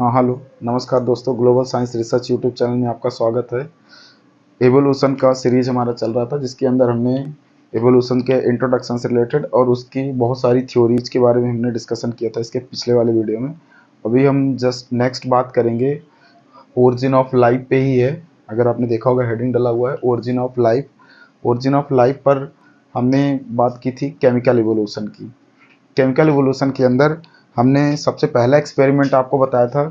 हाँ हेलो नमस्कार दोस्तों, global science research YouTube channel में आपका स्वागत है। एवोल्यूशन का सीरीज हमारा चल रहा था, जिसके अंदर हमने एवोल्यूशन के इंट्रोडक्शन से रिलेटेड और उसकी बहुत सारी थ्योरीज के बारे में हमने डिस्कशन किया था इसके पिछले वाले वीडियो में। अभी हम जस्ट नेक्स्ट बात करेंगे ओरिजिन ऑफ लाइफ पे ही है। अगर आपने देखा होगा हेडिंग डला हुआ है origin of life. Origin of life पर हमने बात की थी केमिकल इवोल्यूशन की। केमिकल इवोल्यूशन के अंदर हमने सबसे पहला एक्सपेरिमेंट आपको बताया था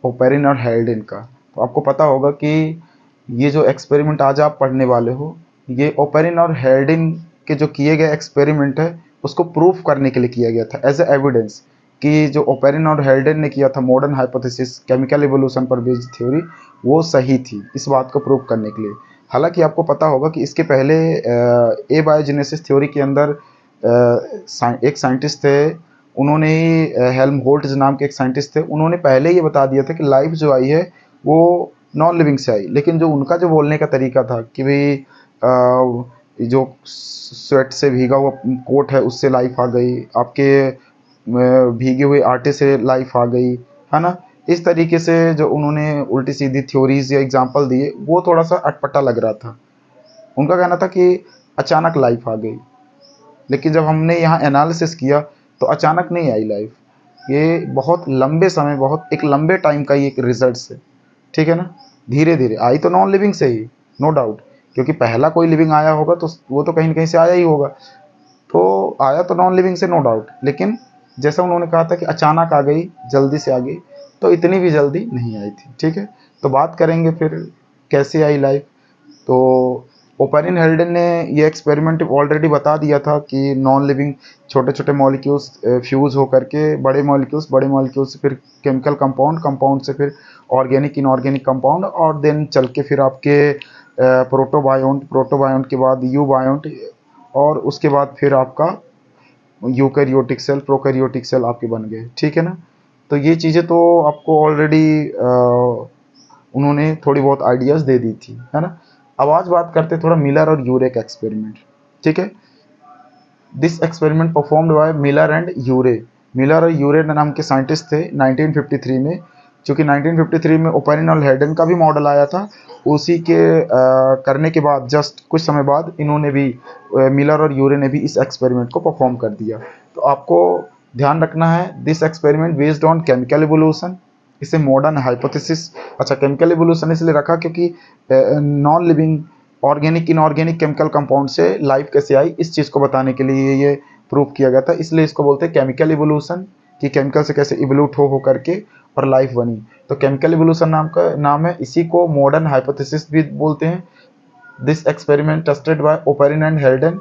ओपेरिन और हेल्डेन का। तो आपको पता होगा कि ये जो एक्सपेरिमेंट आज आप पढ़ने वाले हो, ये ओपेरिन और हेल्डेन के जो किए गए एक्सपेरिमेंट है उसको प्रूफ करने के लिए किया गया था एज ए एविडेंस कि जो ओपेरिन और हेल्डेन ने किया था मॉडर्न हाइपोथेसिस केमिकल इवोल्यूशन पर बेस्ड थ्योरी, वो सही थी, इस बात को प्रूव करने के लिए। हालांकि आपको पता होगा कि इसके पहले ए बायोजेनेसिस थ्योरी के अंदर एक साइंटिस्ट थे, उन्होंने ही हेल्महोल्ट्ज नाम के एक साइंटिस्ट थे, उन्होंने पहले ये बता दिया था कि लाइफ जो आई है वो नॉन लिविंग से आई। लेकिन जो उनका जो बोलने का तरीका था कि भाई जो स्वेट से भीगा हुआ कोट है उससे लाइफ आ गई, आपके भीगे हुए आटे से लाइफ आ गई, है ना। इस तरीके से जो उन्होंने उल्टी सीधी थ्योरीज या एग्जाम्पल दिए वो थोड़ा सा अटपटा लग रहा था। उनका कहना था कि अचानक लाइफ आ गई, लेकिन जब हमने यहाँ एनालिसिस किया तो अचानक नहीं आई लाइफ। ये बहुत लंबे समय, बहुत एक लंबे टाइम का ये एक रिजल्ट है, ठीक है ना। धीरे धीरे आई तो नॉन लिविंग से ही, नो डाउट, क्योंकि पहला कोई लिविंग आया होगा तो वो तो कहीं ना कहीं से आया ही होगा। तो आया तो नॉन लिविंग से, नो डाउट, लेकिन जैसा उन्होंने कहा था कि अचानक आ गई, जल्दी से आ गई, तो इतनी भी जल्दी नहीं आई थी, ठीक है। तो बात करेंगे फिर कैसे आई लाइफ। तो ओपेरिन हेल्डेन ने ये एक्सपेरिमेंट ऑलरेडी बता दिया था कि नॉन लिविंग छोटे छोटे मॉलिक्यूल्स फ्यूज़ हो करके बड़े मॉलिक्यूल्स से फिर केमिकल कंपाउंड, कंपाउंड से फिर ऑर्गेनिक इनऑर्गेनिक कंपाउंड, और देन चल के फिर आपके प्रोटोबायोंट, प्रोटोबायोंट के बाद यूबायोंट, और उसके बाद फिर आपका यूकैरियोटिक सेल, प्रोकैरियोटिक सेल आपके बन गए, ठीक है ना। तो ये चीज़ें तो आपको ऑलरेडी उन्होंने थोड़ी बहुत आइडियाज़ दे दी थी, है ना। अब आज बात करते थोड़ा मिलर और यूरे का एक्सपेरिमेंट, ठीक है। This experiment performed by Miller and Urey. Miller और यूरे नाम के साइंटिस्ट थे 1953 में। चूँकि 1953 में ओपेरिन और हेल्डेन का भी मॉडल आया था, उसी के करने के बाद जस्ट कुछ समय बाद इन्होंने भी मिलर और यूरे ने भी इस एक्सपेरिमेंट को परफॉर्म कर दिया। तो आपको ध्यान रखना है, this experiment based on chemical evolution, इसे मॉडर्न हाइपोथेसिस। अच्छा, केमिकल इवोल्यूशन इसलिए रखा क्योंकि non living organic inorganic chemical compound से लाइफ कैसे आई, इस चीज़ को बताने के लिए ये प्रूव किया गया था, इसलिए इसको बोलते हैं केमिकल इवोल्यूशन, कि केमिकल से कैसे इवोल्यूट हो करके और लाइफ बनी। तो केमिकल इवोल्यूशन नाम का नाम है, इसी को मॉडर्न हाइपोथेसिस भी बोलते हैं। This experiment tested by Oparin and Haldane.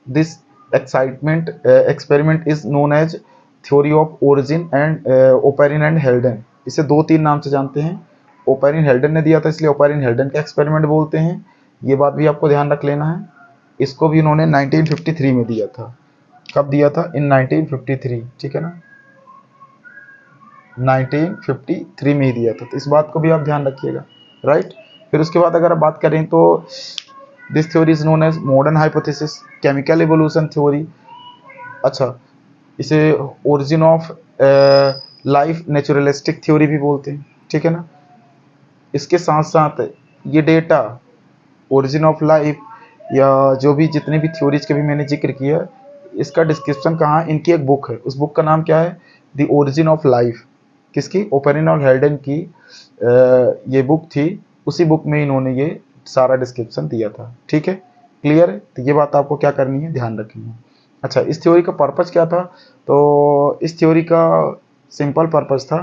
This experiment is known as theory of origin and Oparin and Haldane. इसे दो तीन नाम से जानते हैं। ओपेरिन हेल्डेन ने दिया था इसलिए ओपेरिन हेल्डेन का एक्सपेरिमेंट बोलते हैं, ये बात भी आपको ध्यान रख लेना है। इसको भी उन्होंने 1953 में दिया था। कब दिया था? इन 1953, ठीक है ना, 1953 में ही दिया था, तो इस बात को भी आप ध्यान रखिएगा, राइट। फिर उसके बाद अगर आप बात करें तो this theory is known as modern hypothesis chemical evolution theory. अच्छा, इसे origin of life naturalistic theory भी बोलते हैं, ठीक है ना। इसके साथ साथ ये डेटा ओरिजिन ऑफ लाइफ या जो भी जितने भी थ्योरीज के भी मैंने जिक्र किया, इसका डिस्क्रिप्शन कहाँ है? इनकी एक बुक है, उस बुक का नाम क्या है? The origin of life. किसकी? ओपेरिन और हेल्डेन की ये बुक थी, उसी बुक में इन्होंने ये सारा डिस्क्रिप्शन दिया था, ठीक है। क्लियर है? तो ये बात आपको क्या करनी है, ध्यान रखनी है। अच्छा, इस थ्योरी का पर्पज़ क्या था? तो इस थ्योरी का सिंपल पर्पज़ था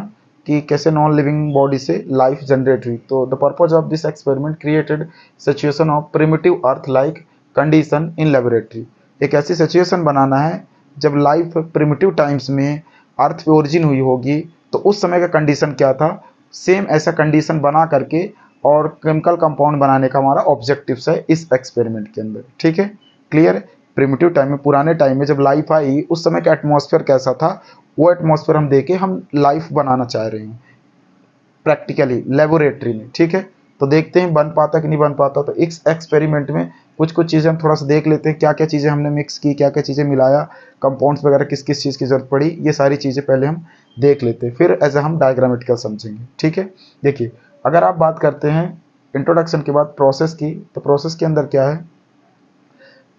कि कैसे नॉन लिविंग बॉडी से लाइफ जनरेट हुई। तो the purpose of this experiment created situation of primitive earth like condition in laboratory. एक ऐसी सिचुएशन बनाना है जब लाइफ प्रिमिटिव टाइम्स में अर्थ पे ओरिजिन हुई होगी, तो उस समय का कंडीशन क्या था, सेम ऐसा कंडीशन बना करके और केमिकल कंपाउंड बनाने का हमारा ऑब्जेक्टिव है इस एक्सपेरिमेंट के अंदर, ठीक है। क्लियर? प्रिमिटिव टाइम में, पुराने टाइम में जब लाइफ आई, उस समय का एटमॉस्फेयर कैसा था, वो एटमॉस्फेयर हम देके हम लाइफ बनाना चाह रहे हैं प्रैक्टिकली लेबोरेटरी में, ठीक है। तो देखते हैं बन पाता कि नहीं बन पाता। तो इस एक्सपेरिमेंट में कुछ कुछ चीज़ें हम थोड़ा सा देख लेते हैं, क्या क्या चीज़ें हमने मिक्स की, क्या क्या चीज़ें मिलाया, कंपाउंड्स वगैरह किस किस चीज़ की ज़रूरत पड़ी, ये सारी चीज़ें पहले हम देख लेते हैं, फिर एज ए हम डायग्रामेटिकल समझेंगे। ठीक है, देखिए अगर आप बात करते हैं इंट्रोडक्शन के बाद प्रोसेस की, तो प्रोसेस के अंदर क्या है,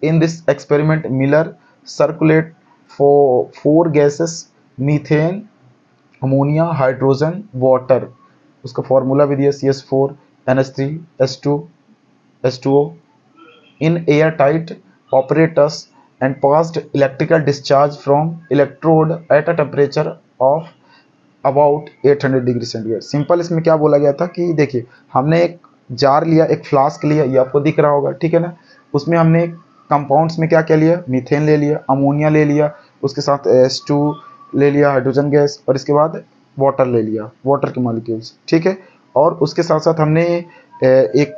in this experiment Miller circulate for 4 gases, methane, ammonia, hydrogen, water, उसका फॉर्मूला भी दिया CH4 NH3 H2 H2O in airtight apparatus and passed electrical discharge from electrode at a temperature of about 800 degree centigrade. Simple इसमें क्या बोला गया था कि देखिए हमने एक जार लिया, एक फ्लास्क लिया, ये आपको दिख रहा होगा, ठीक है ना, उसमें हमने कंपाउंड्स में क्या क्या लिया, मीथेन ले लिया, अमोनिया ले लिया, उसके साथ H2 ले लिया, हाइड्रोजन गैस, और इसके बाद वाटर ले लिया, वाटर के मॉलिक्यूल्स, ठीक है। और उसके साथ साथ हमने एक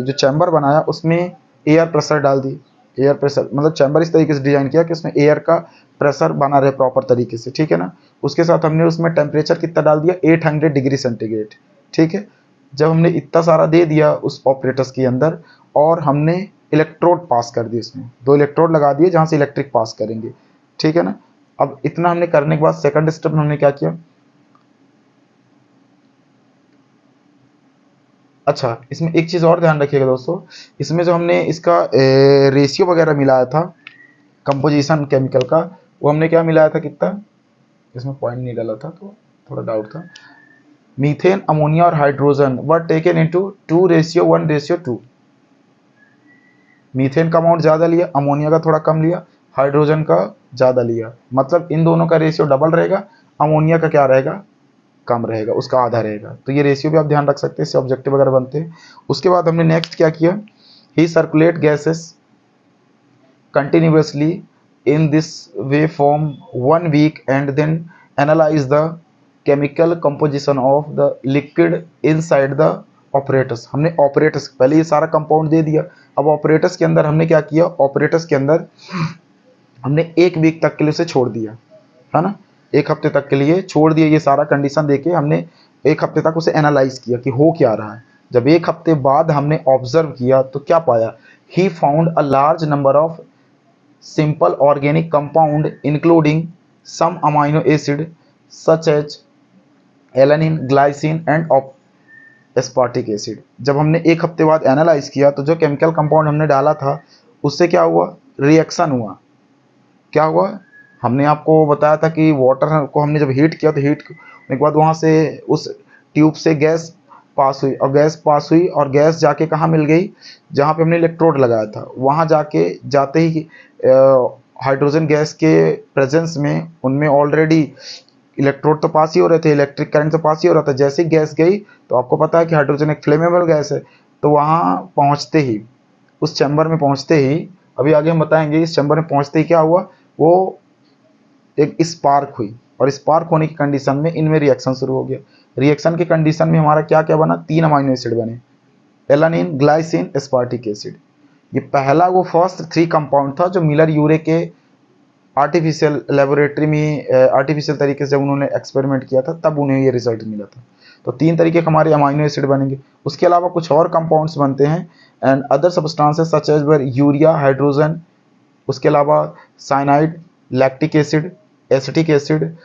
जो चैम्बर बनाया उसमें एयर प्रेशर डाल दी, एयर प्रेशर मतलब चैम्बर इस तरीके से डिजाइन किया कि उसमें एयर का प्रेशर बना रहे प्रॉपर तरीके से, ठीक है ना। उसके साथ हमने उसमें टेम्परेचर कितना डाल दिया, 800 डिग्री सेंटीग्रेड, ठीक है। जब हमने इतना सारा दे दिया उस ऑपरेटर्स के अंदर, और हमने इलेक्ट्रोड पास कर दिए, इसमें 2 इलेक्ट्रोड लगा दिए जहाँ से इलेक्ट्रिक पास करेंगे, ठीक है ना। अब इतना हमने करने के बाद सेकंड स्टेप में हमने क्या किया, अच्छा इसमें एक चीज़ और ध्यान रखिएगा दोस्तों, इसमें जो हमने इसका रेशियो वगैरह मिलाया था कंपोजिशन केमिकल का, वो हमने क्या मिलाया था, कितना, इसमें पॉइंट नहीं डाला था तो थोड़ा डाउट था। मीथेन, अमोनिया और hydrogen were taken into 2:1:2। Methane का अमाउंट ज़्यादा लिया, अमोनिया का थोड़ा कम लिया, हाइड्रोजन का ज़्यादा लिया, मतलब इन दोनों का रेशियो डबल रहेगा, अमोनिया का क्या रहेगा, कम रहेगा, उसका आधा रहेगा। तो ये रेशियो भी आप ध्यान रख सकते हैं, इससे ऑब्जेक्टिव वगैरह बनते हैं। उसके बाद हमने नेक्स्ट क्या किया, he circulate gases continuously in this way from 1 week and then analyze the chemical composition of the liquid inside the operators. हमने ऑपरेटर्स पहले ये सारा कंपाउंड दे दिया, अब ऑपरेटर्स के अंदर हमने क्या किया, ऑपरेटर्स के अंदर हमने 1 वीक तक के लिए उसे छोड़ दिया, है ना, 1 हफ्ते तक के लिए छोड़ दिया, ये सारा कंडीशन देके हमने 1 हफ्ते तक उसे एनालाइज किया कि हो क्या रहा है। जब 1 हफ्ते बाद हमने ऑब्जर्व किया तो क्या पाया, he found a large number of simple organic compound including some amino acid such as alanine, glycine and aspartic acid। जब हमने 1 हफ्ते बाद एनालाइज किया तो जो केमिकल कंपाउंड हमने डाला था उससे क्या हुआ, रिएक्शन हुआ। क्या हुआ, हमने आपको बताया था कि वाटर को हमने जब हीट किया तो हीट होने के बाद वहाँ से उस ट्यूब से गैस पास हुई, और गैस पास हुई और गैस जाके कहाँ मिल गई, जहाँ पे हमने इलेक्ट्रोड लगाया था वहाँ जाके जाते ही हाइड्रोजन गैस के प्रेजेंस में उनमें ऑलरेडी इलेक्ट्रोड तो पास ही हो रहे थे, इलेक्ट्रिक करंट तो पास ही हो रहा था। जैसे ही गैस गई तो आपको पता है कि हाइड्रोजन एक फ्लेमेबल गैस है, तो वहाँ पहुँचते ही, उस चैम्बर में पहुँचते ही, अभी आगे हम बताएंगे, इस चैम्बर में पहुँचते ही क्या हुआ, वो एक स्पार्क हुई, और स्पार्क होने की कंडीशन में इनमें रिएक्शन शुरू हो गया। रिएक्शन की कंडीशन में हमारा क्या क्या बना, 3 अमाइनो एसिड बने, एलानिन, ग्लाइसिन, एस्पार्टिक एसिड। ये पहला वो फर्स्ट 3 कंपाउंड था जो मिलर यूरे के आर्टिफिशियल लेबोरेटरी में आर्टिफिशियल तरीके से उन्होंने एक्सपेरिमेंट किया था, तब उन्हें ये रिजल्ट मिला था। तो 3 तरीके के हमारे अमाइनो एसिड बनेंगे। उसके अलावा कुछ और कंपाउंड्स बनते हैं and other substances such as were urea, hydrogen, उसके अलावा cyanide, lactic acid, acetic acid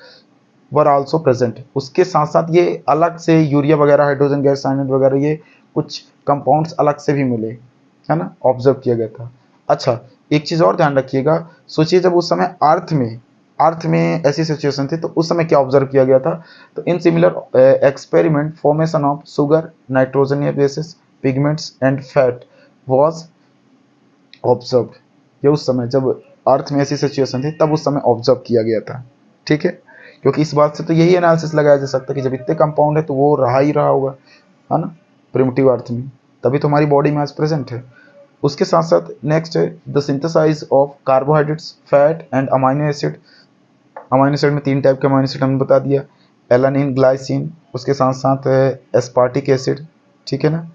were also present. उसके साथ साथ ये अलग से यूरिया वगैरह, हाइड्रोजन गैस, साइनाइड वगैरह, ये कुछ कंपाउंड्स अलग से भी मिले, है ना, ऑब्जर्व किया गया था। अच्छा एक चीज़ और ध्यान रखिएगा, सोचिए जब उस समय अर्थ में ऐसी सिचुएशन थी तो उस समय क्या ऑब्जर्व किया गया था, तो in similar experiment formation of sugar, nitrogen bases, pigments and fat was observe. ये उस समय जब अर्थ में ऐसी सिचुएशन थी तब उस समय ऑब्जर्व किया गया था, ठीक है। क्योंकि इस बात से तो यही एनालिसिस लगाया जा सकता है कि जब इतने कंपाउंड है तो वो रहा ही रहा होगा, है ना, प्रिमिटिव अर्थ में, तभी तो हमारी बॉडी में आज प्रेजेंट है। उसके साथ साथ नेक्स्ट है the synthesize of carbohydrates, fat and amino acid. Amino acid में 3 टाइप के अमाइनो एसिड हमने बता दिया, एलानिन, ग्लाइसिन, उसके साथ साथ एस्पार्टिक एसिड, ठीक है ना,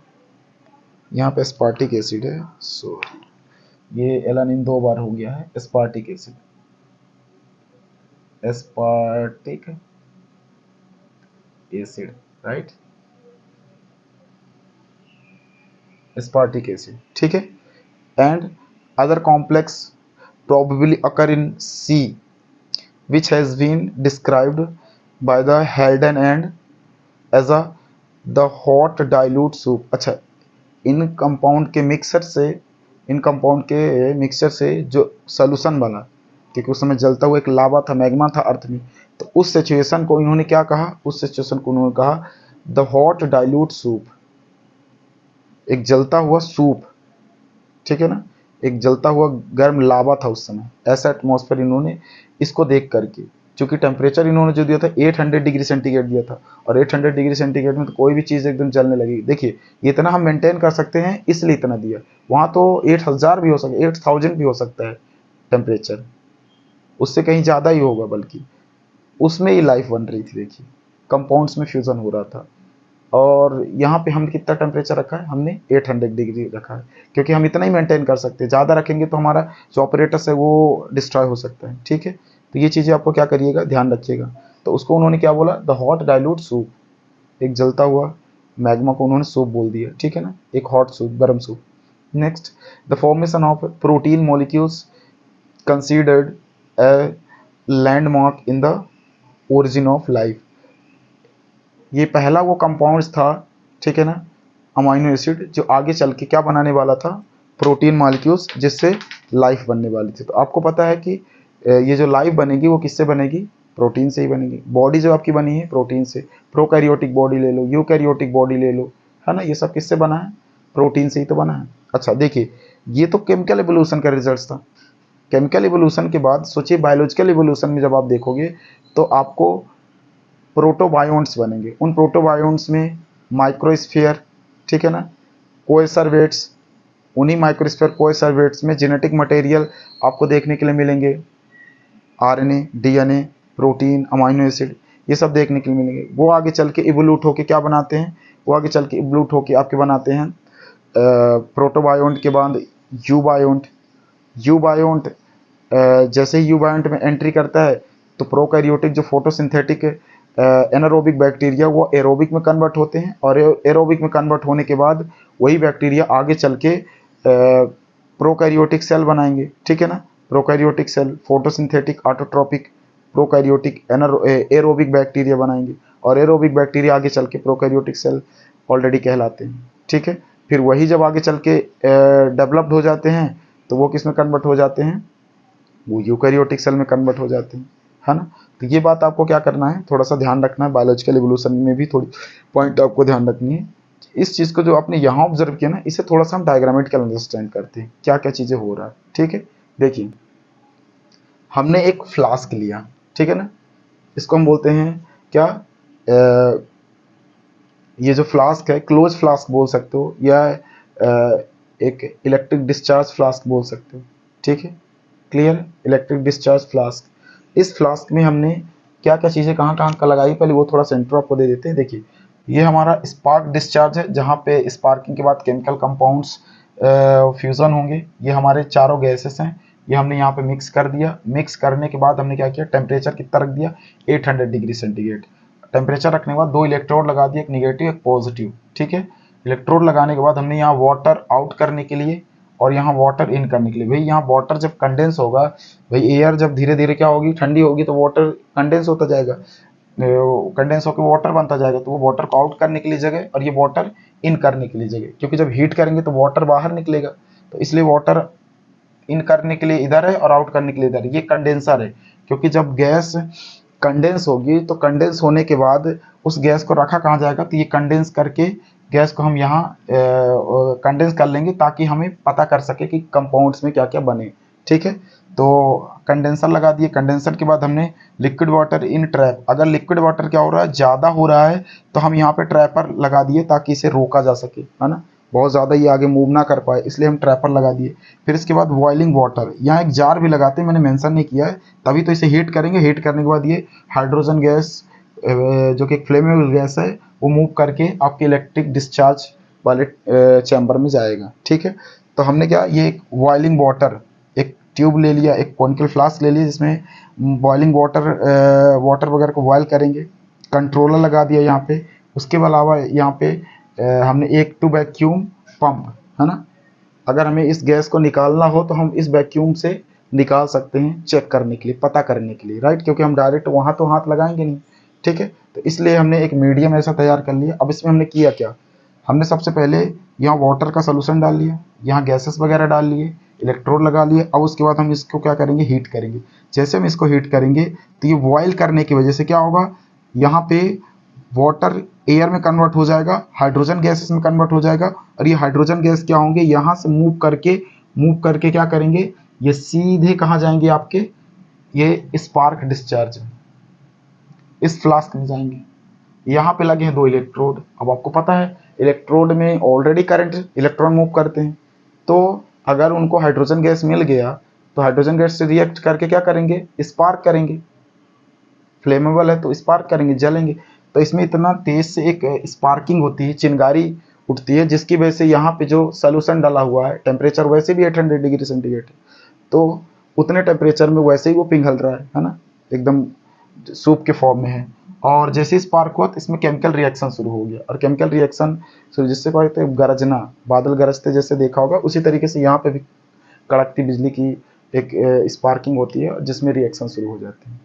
यहाँ पे एस्पार्टिक एसिड है, सॉरी ये एलानिन 2 बार हो गया है, aspartic acid, aspartic acid, right, aspartic acid, ठीक है। and other complex probably occur in sea, which has been described by the Haldane and as a the hot dilute soup. अच्छा, इन compound के mixture से जो solution बना, क्योंकि उस समय जलता हुआ एक लावा था, मैग्मा था अर्थ में, तो उस सिचुएशन को इन्होंने क्या कहा, उस सिचुएशन को उन्होंने कहा द हॉट डाइल्यूट सूप, एक जलता हुआ सूप, ठीक है ना, एक जलता हुआ गर्म लावा था उस समय, ऐसा एटमॉस्फेयर इन्होंने इसको देख करके, क्योंकि टेम्परेचर इन्होंने जो दिया था 800 डिग्री सेंटीग्रेड दिया था, और 800 डिग्री सेंटीग्रेड में तो कोई भी चीज़ एकदम जलने लगेगी। देखिए ये इतना हम मेंटेन कर सकते हैं इसलिए इतना दिया, वहाँ तो 8000 भी हो सकता है, 8000 भी हो सकता है टेम्परेचर, उससे कहीं ज़्यादा ही होगा, बल्कि उसमें ही लाइफ बन रही थी। देखिए कंपाउंड्स में फ्यूज़न हो रहा था, और यहाँ पे हमने कितना टेम्परेचर रखा है, हमने 800 डिग्री रखा है, क्योंकि हम इतना ही मेंटेन कर सकते हैं, ज़्यादा रखेंगे तो हमारा जो ऑपरेटस है वो डिस्ट्रॉय हो सकता है। ठीक है, तो ये चीज़ें आपको क्या करिएगा, ध्यान रखिएगा। तो उसको उन्होंने क्या बोला, द हॉट डाइल्यूट सूप, एक जलता हुआ मैग्मा को उन्होंने सूप बोल दिया, ठीक है ना, एक हॉट सूप, गर्म soup. Next, the formation of protein molecules considered a landmark in the origin of life. ये पहला वो कंपाउंड्स था, ठीक है ना, अमाइनो एसिड, जो आगे चल के क्या बनाने वाला था, प्रोटीन मॉलिक्यूल्स, जिससे लाइफ बनने वाली थी। तो आपको पता है कि ये जो लाइफ बनेगी वो किससे बनेगी, प्रोटीन से ही बनेगी। बॉडी जो आपकी बनी है प्रोटीन से, प्रोकैरियोटिक बॉडी ले लो, यूकैरियोटिक बॉडी ले लो, है ना, ये सब किससे बना है, प्रोटीन से ही तो बना है। अच्छा देखिए, ये तो केमिकल एवोल्यूशन का रिजल्ट था। केमिकल एवोल्यूशन के बाद सोचिए बायोलॉजिकल एवोल्यूशन में जब आप देखोगे तो आपको प्रोटोबायोन्ट्स बनेंगे। उन प्रोटोबायोन्ट्स में माइक्रोस्फीयर, ठीक है ना, कोएसरवेट्स, उन्हीं माइक्रोस्फीयर कोएसरवेट्स में जेनेटिक मटेरियल आपको देखने के लिए मिलेंगे, RNA, DNA, protein, amino acid, ये सब देखने के लिए मिलेंगे। वो आगे चल के इवोल्यूट होके क्या बनाते हैं, वो आगे चल के इवोल्यूट होके आपके बनाते हैं प्रोटोबायोन्ट के बाद यूबायोन्ट। यूबायोन्ट जैसे ही यूबायोन्ट में एंट्री करता है तो प्रोकैरियोटिक जो फोटोसिंथेटिक एनारोबिक बैक्टीरिया वो एरोबिक में कन्वर्ट होते हैं, और एरोबिक में कन्वर्ट होने के बाद वही बैक्टीरिया आगे चल के प्रोकैरियोटिक सेल बनाएंगे, ठीक है ना, prokaryotic cell, photosynthetic, autotrophic, prokaryotic, aerobic bacteria बनाएंगे, और एरोबिक बैक्टीरिया आगे चल के प्रोकैरियोटिक सेल ऑलरेडी कहलाते हैं, ठीक है। फिर वही जब आगे चल के डेवलप्ड हो जाते हैं तो वो किस में कन्वर्ट हो जाते हैं, वो यूकैरियोटिक सेल में कन्वर्ट हो जाते हैं, है ना। तो ये बात आपको क्या करना है, थोड़ा सा ध्यान रखना है, बायोलॉजिकल एवोल्यूशन में भी थोड़ी पॉइंट आपको ध्यान रखनी है। इस चीज़ को जो आपने यहाँ ऑब्जर्व किया ना, इसे थोड़ा सा हम डायग्रामेटिकल अंडरस्टैंड करते हैं, क्या क्या चीज़ें हो रहा है, ठीक है। देखिए हमने एक फ्लास्क लिया, ठीक है ना, इसको हम बोलते हैं क्या, ये जो फ्लास्क है क्लोज फ्लास्क बोल सकते हो, या एक इलेक्ट्रिक डिस्चार्ज फ्लास्क बोल सकते हो, ठीक है, क्लियर, इलेक्ट्रिक डिस्चार्ज फ्लास्क। इस फ्लास्क में हमने क्या क्या चीज़ें कहाँ कहाँ का लगाई, पहले वो थोड़ा सा इंट्रो आपको दे देते हैं। देखिए ये हमारा स्पार्क डिस्चार्ज है, जहाँ पे स्पार्किंग के बाद केमिकल कंपाउंड्स फ्यूज़न होंगे। ये हमारे चारों गैसेस हैं, ये हमने यहाँ पे मिक्स कर दिया। मिक्स करने के बाद हमने क्या किया, टेम्परेचर कितना रख दिया, 800 डिग्री सेंटीग्रेड। टेम्परेचर रखने के बाद 2 इलेक्ट्रोड लगा दिए, एक निगेटिव एक पॉजिटिव, ठीक है। इलेक्ट्रोड लगाने के बाद हमने यहाँ वाटर आउट करने के लिए और यहाँ वाटर इन करने के लिए, भाई यहाँ वाटर जब कंडेंस होगा, भाई एयर जब धीरे धीरे क्या होगी, ठंडी होगी, तो वाटर कंडेंस होता जाएगा, कंडेंस होकर वाटर बनता जाएगा, तो वो वाटर को आउट करने के लिए जगह और ये वाटर इन करने के लिए जगह, क्योंकि जब हीट करेंगे तो वाटर बाहर निकलेगा, तो इसलिए वाटर इन करने के लिए इधर है और आउट करने के लिए इधर है। ये कंडेंसर है, क्योंकि जब गैस कंडेंस होगी तो कंडेंस होने के बाद उस गैस को रखा कहाँ जाएगा, तो ये कंडेंस करके गैस को हम यहाँ कंडेंस कर लेंगे ताकि हमें पता कर सके कि कंपाउंड्स में क्या क्या बने, ठीक है। तो कंडेंसर लगा दिए। कंडेंसर के बाद हमने लिक्विड वाटर इन ट्रैप, अगर लिक्विड वाटर क्या हो रहा है, ज़्यादा हो रहा है तो हम यहाँ पे ट्रैपर लगा दिए ताकि इसे रोका जा सके, है ना, बहुत ज़्यादा ये आगे मूव ना कर पाए, इसलिए हम ट्रैपर लगा दिए। फिर इसके बाद बॉइलिंग वाटर, यहाँ एक जार भी लगाते हैं, मैंने मेंशन नहीं किया है, तभी तो इसे हीट करेंगे। हीट करने के बाद ये हाइड्रोजन गैस जो कि एक फ्लेमेबल गैस है वो मूव करके आपके इलेक्ट्रिक डिस्चार्ज वाले चैम्बर में जाएगा, ठीक है। तो हमने क्या, ये एक बॉइलिंग वाटर, एक ट्यूब ले लिया, एक कॉनिकल फ्लास्क ले लिया जिसमें बॉइलिंग वाटर वगैरह को बॉयल करेंगे। कंट्रोलर लगा दिया यहाँ पे। उसके अलावा यहाँ पे हमने एक टू वैक्यूम पंप, है ना, अगर हमें इस गैस को निकालना हो तो हम इस वैक्यूम से निकाल सकते हैं, चेक करने के लिए, पता करने के लिए, राइट, क्योंकि हम डायरेक्ट वहाँ तो हाथ लगाएंगे नहीं, ठीक है। तो इसलिए हमने एक मीडियम ऐसा तैयार कर लिया। अब इसमें हमने किया क्या, हमने सबसे पहले यहाँ वाटर का सोल्यूशन डाल लिया, यहाँ गैसेस वगैरह डाल लिए, इलेक्ट्रोड लगा लिए। अब उसके बाद हम इसको क्या करेंगे, हीट करेंगे। जैसे हम इसको हीट करेंगे तो ये बॉयल करने की वजह से क्या होगा, यहाँ पे वाटर एयर में कन्वर्ट हो जाएगा, हाइड्रोजन गैसेस में कन्वर्ट हो जाएगा, और ये हाइड्रोजन गैस क्या होंगे, यहाँ से मूव करके क्या करेंगे, ये सीधे कहाँ जाएंगे आपके, ये स्पार्क डिस्चार्ज इस फ्लास्क में जाएंगे। यहाँ पे लगे हैं 2 इलेक्ट्रोड। अब आपको पता है इलेक्ट्रोड में ऑलरेडी करंट, इलेक्ट्रॉन मूव करते हैं, तो अगर उनको हाइड्रोजन गैस मिल गया तो हाइड्रोजन गैस से रिएक्ट करके क्या करेंगे, स्पार्क करेंगे। फ्लेमेबल है तो स्पार्क करेंगे, जलेंगे। तो इसमें इतना तेज से एक स्पार्किंग होती है, चिंगारी उठती है, जिसकी वजह से यहाँ पे जो सोल्यूशन डाला हुआ है, टेम्परेचर वैसे भी 800 डिग्री सेंटीग्रेड है, तो उतने टेम्परेचर में वैसे ही वो पिघल रहा है ना, एकदम सूप के फॉर्म में है। और जैसे स्पार्क हुआ तो इसमें केमिकल रिएक्शन शुरू हो गया, और केमिकल रिएक्शन शुरू जिससे कहते हैं गरजना, बादल गरजते जैसे देखा होगा, उसी तरीके से यहाँ पे भी कड़कती बिजली की एक स्पार्किंग होती है, जिसमें रिएक्शन शुरू हो जाते हैं।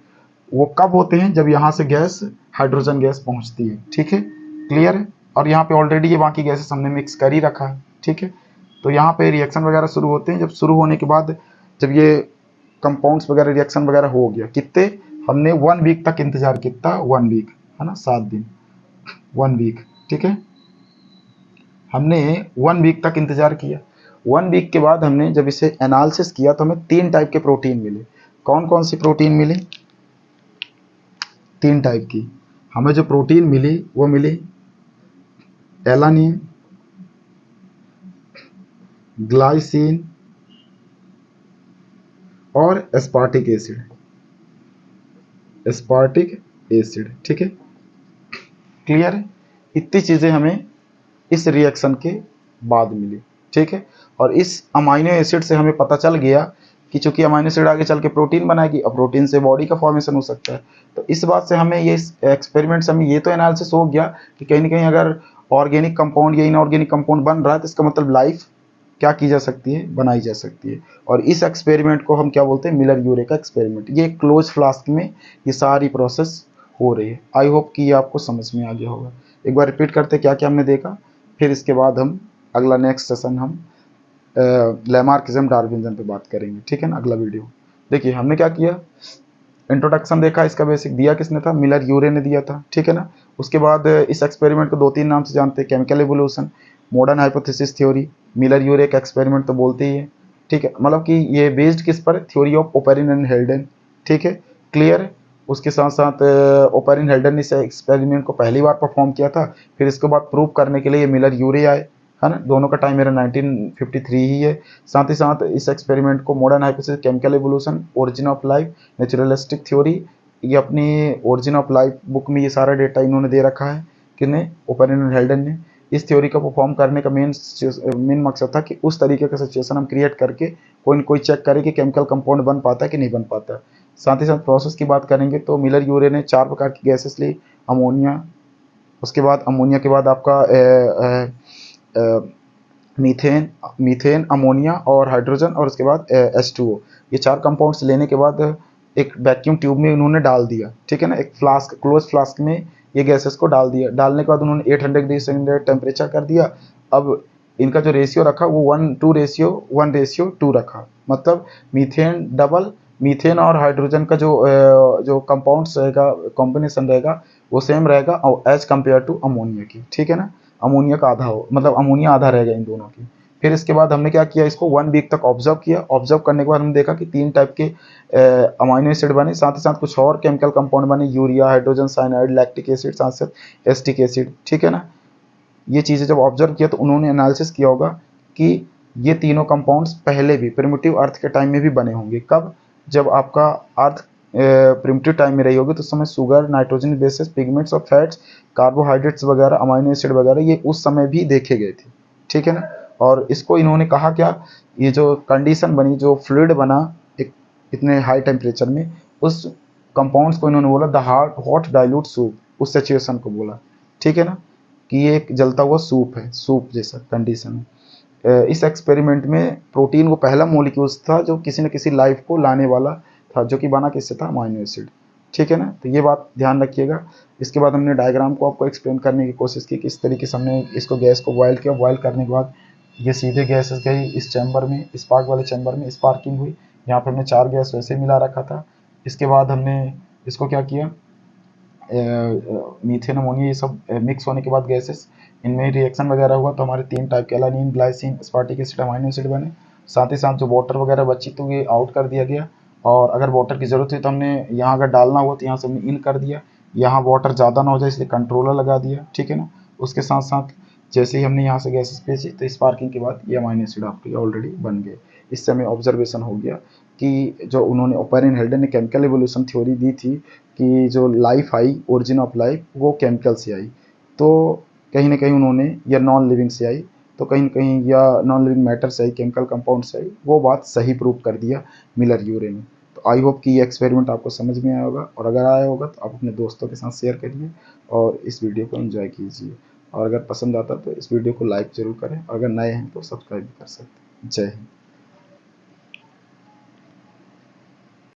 वो कब होते हैं, जब यहाँ से गैस, हाइड्रोजन गैस पहुँचती है, ठीक है, क्लियर है। और यहाँ पे ऑलरेडी ये बाकी गैसेस हमने मिक्स कर ही रखा है, ठीक है। तो यहाँ पे रिएक्शन वगैरह शुरू होते हैं। जब शुरू होने के बाद जब ये कंपाउंड्स वगैरह रिएक्शन वगैरह हो गया, कितने, हमने 1 वीक तक इंतजार किया, 1 वीक है ना, 7 दिन, 1 वीक, ठीक है। हमने 1 वीक तक इंतजार किया। 1 वीक के बाद हमने जब इसे एनालिसिस किया तो हमें 3 टाइप के प्रोटीन मिले। कौन कौन सी प्रोटीन मिली, 3 टाइप की हमें जो प्रोटीन मिली वो मिली एलानिन, ग्लाइसिन और एस्पार्टिक एसिड, ठीक है, क्लियर है। इतनी चीज़ें हमें इस रिएक्शन के बाद मिली, ठीक है। और इस अमाइनो एसिड से हमें पता चल गया कि चूंकि अमाइनो एसिड आगे चल के प्रोटीन बनाएगी, और प्रोटीन से बॉडी का फॉर्मेशन हो सकता है। तो इस बात से हमें ये एक्सपेरिमेंट से हमें ये तो एनालिसिस हो गया कि कहीं ना कहीं अगर ऑर्गेनिक कंपाउंड या इनऑर्गेनिक कंपाउंड बन रहा है तो इसका मतलब लाइफ क्या की जा सकती है, बनाई जा सकती है। और इस एक्सपेरिमेंट को हम क्या बोलते हैं, मिलर-यूरे का एक्सपेरिमेंट। ये क्लोज फ्लास्क में ये सारी प्रोसेस हो रही है। आई होप कि ये आपको समझ में आ गया होगा। एक बार रिपीट करते क्या क्या हमने देखा, फिर इसके बाद हम अगला नेक्स्ट सेशन हम लैमार्किज्म डार्विनिज्म पे बात करेंगे, ठीक है ना, अगला वीडियो। देखिए हमने क्या किया, इंट्रोडक्शन देखा, इसका बेसिक दिया किसने था, मिलर-यूरे ने दिया था, ठीक है ना। उसके बाद इस एक्सपेरिमेंट को 2-3 नाम से जानते हैं, chemical evolution, modern hypothesis theory, Miller Urey का एक्सपेरिमेंट तो बोलते ही है, ठीक है। मतलब कि ये बेस्ड किस पर, थ्योरी ऑफ ओपेरिन एंड हेल्डेन, ठीक है, क्लियर। उसके साथ साथ ओपेरिन हेल्डेन ने इस एक्सपेरिमेंट को पहली बार परफॉर्म किया था, फिर इसके बाद प्रूव करने के लिए मिलर-यूरे आए, है ना। दोनों का टाइम मेरा 1953 ही है। साथ ही साथ इस एक्सपेरिमेंट को modern hypothesis, chemical evolution, origin of life, naturalistic theory, ये अपनी ओरिजिन ऑफ लाइफ बुक में ये सारा डेटा इन्होंने दे रखा है, किसने, ओपेरिन एंड हेल्डेन ने। इस थ्योरी का परफॉर्म करने का मेन मकसद था कि उस तरीके का सिचुएशन हम क्रिएट करके कोई न कोई चेक करे कि केमिकल कंपाउंड बन पाता है कि नहीं बन पाता। साथ ही साथ प्रोसेस की बात करेंगे तो मिलर-यूरे ने 4 प्रकार की गैसेस ली, अमोनिया, उसके बाद अमोनिया के बाद आपका मीथेन, अमोनिया और हाइड्रोजन, और उसके बाद H2O। ये 4 कंपाउंड्स लेने के बाद एक वैक्यूम ट्यूब में उन्होंने डाल दिया, ठीक है ना, एक फ्लास्क, क्लोज फ्लास्क में ये गैसेस को डाल दिया। डालने के बाद उन्होंने 800 डिग्री सेंटीग्रेड टेम्परेचर कर दिया। अब इनका जो रेशियो रखा वो 1:1:2 रखा, मतलब मीथेन डबल, मीथेन और हाइड्रोजन का जो कंपाउंड्स रहेगा, कॉम्बिनेशन रहेगा, वो सेम रहेगा और एज कम्पेयर टू अमोनिया की, ठीक है ना। अमोनिया का आधा हो, मतलब अमोनिया आधा रहेगा इन दोनों की। फिर इसके बाद हमने क्या किया, इसको 1 वीक तक ऑब्जर्व किया। ऑब्जर्व करने के बाद हमने देखा कि 3 टाइप के अमाइनो एसिड बने, साथ ही साथ कुछ और केमिकल कंपाउंड बने, urea, hydrogen cyanide, lactic acid, साथ साथ एसिटिक एसिड, ठीक है ना। ये चीज़ें जब ऑब्जर्व किया तो उन्होंने एनालिसिस किया होगा कि ये तीनों कंपाउंड्स पहले भी प्रिमिटिव अर्थ के टाइम में भी बने होंगे। कब, जब आपका अर्थ प्रिमिटिव टाइम में रही होगी तो उस समय शुगर, नाइट्रोजन बेसेस, पिगमेंट्स और फैट्स, कार्बोहाइड्रेट्स वगैरह, अमाइनो एसिड वगैरह, ये उस समय भी देखे गए थे, ठीक है ना। और इसको इन्होंने कहा क्या, ये जो कंडीशन बनी, जो फ्लूइड बना एक इतने हाई टेम्परेचर में, उस कंपाउंड्स को इन्होंने बोला द हॉट डाइल्यूट सूप, उस सिचुएशन को बोला, ठीक है ना, कि ये एक जलता हुआ सूप है, सूप जैसा कंडीशन है। इस एक्सपेरिमेंट में प्रोटीन वो पहला मॉलिक्यूल्स था जो किसी न किसी लाइफ को लाने वाला था, जो कि बना किससे था, अमाइनो एसिड। ठीक है ना, तो ये बात ध्यान रखिएगा। इसके बाद हमने डायग्राम को आपको एक्सप्लेन करने की कोशिश की, किस तरीके से हमने इसको गैस को बॉयल किया। बॉयल करने के बाद ये सीधे गैस गई इस चैम्बर में, स्पार्क वाले चैम्बर में, स्पार्किंग हुई। यहाँ पर हमने 4 गैस वैसे मिला रखा था। इसके बाद हमने इसको क्या किया, मीथेन, अमोनिया, ये सब मिक्स होने के बाद गैसेस, इनमें रिएक्शन वगैरह हुआ तो हमारे 3 टाइप के alanine, glycine, स्पार्टिक acid, amino acid बने। साथ ही साथ जो वाटर वगैरह बची तो ये आउट कर दिया गया, और अगर वाटर की ज़रूरत हुई तो हमने यहाँ अगर डालना हुआ तो यहाँ से हमने इन कर दिया। यहाँ वाटर ज़्यादा ना हो जाए इसलिए कंट्रोलर लगा दिया। ठीक है ना। उसके साथ साथ जैसे ही हमने यहाँ से गैसेस भेजी तो स्पार्किंग के बाद ये अमाइनो एसिड आपके ऑलरेडी बन गए। इससे हमें ऑब्जर्वेशन हो गया कि जो उन्होंने ओपेरिन हेल्डन ने केमिकल एवोल्यूशन थ्योरी दी थी कि जो life I, origin of life वो केमिकल से आई, तो कहीं ना कहीं उन्होंने, या नॉन लिविंग से आई तो कहीं ना कहीं, या नॉन लिविंग मैटर से आई, केमिकल कंपाउंड से आई, वो बात सही प्रूव कर दिया मिलर यूरे ने। तो आई होप कि ये एक्सपेरिमेंट आपको समझ में आया होगा, और अगर आया होगा तो आप अपने दोस्तों के साथ शेयर करिए और इस वीडियो को एंजॉय कीजिए। और अगर पसंद आता तो इस वीडियो को लाइक ज़रूर करें, अगर नए हैं तो सब्सक्राइब भी कर सकते हैं। जय हिंद।